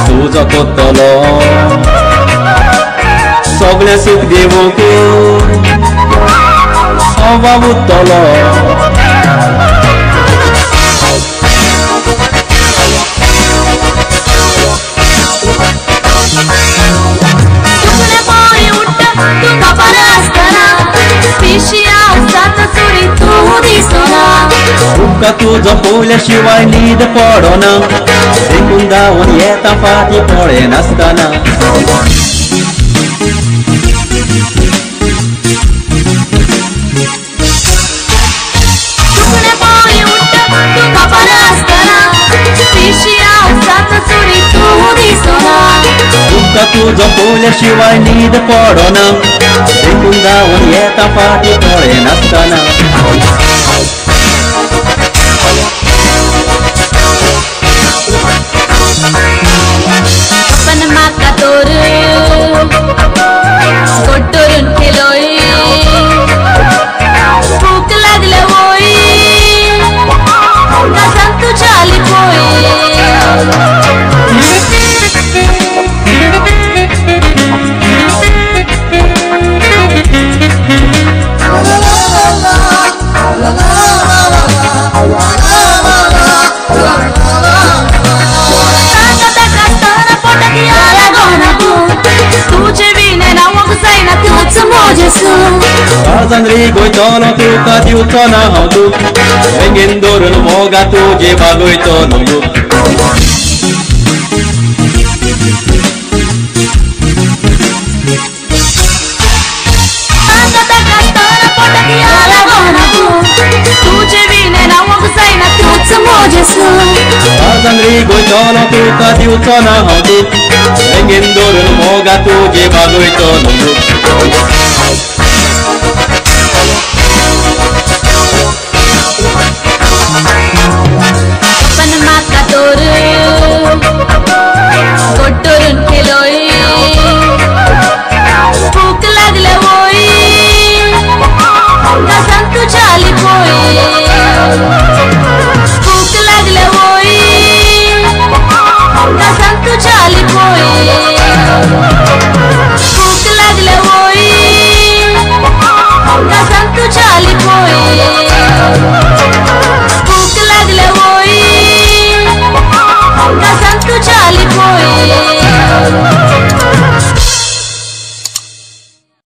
तुझा कोतलो सगळे सुख देवके अभाव उतलो तुझं पोल्याशिवाय नीद पडोना देखून धावून येता फाटी पळे नसताना तुझं पोल्याशिवाय नीद पडोना देखून धावून येता फाटी पळे नसताना Zanri goitono tuka diutona haudu Vengendorun moga tuje bagoitono yu Zanri goitono tuka diutona haudu Vengendorun moga tuje bagoitono yu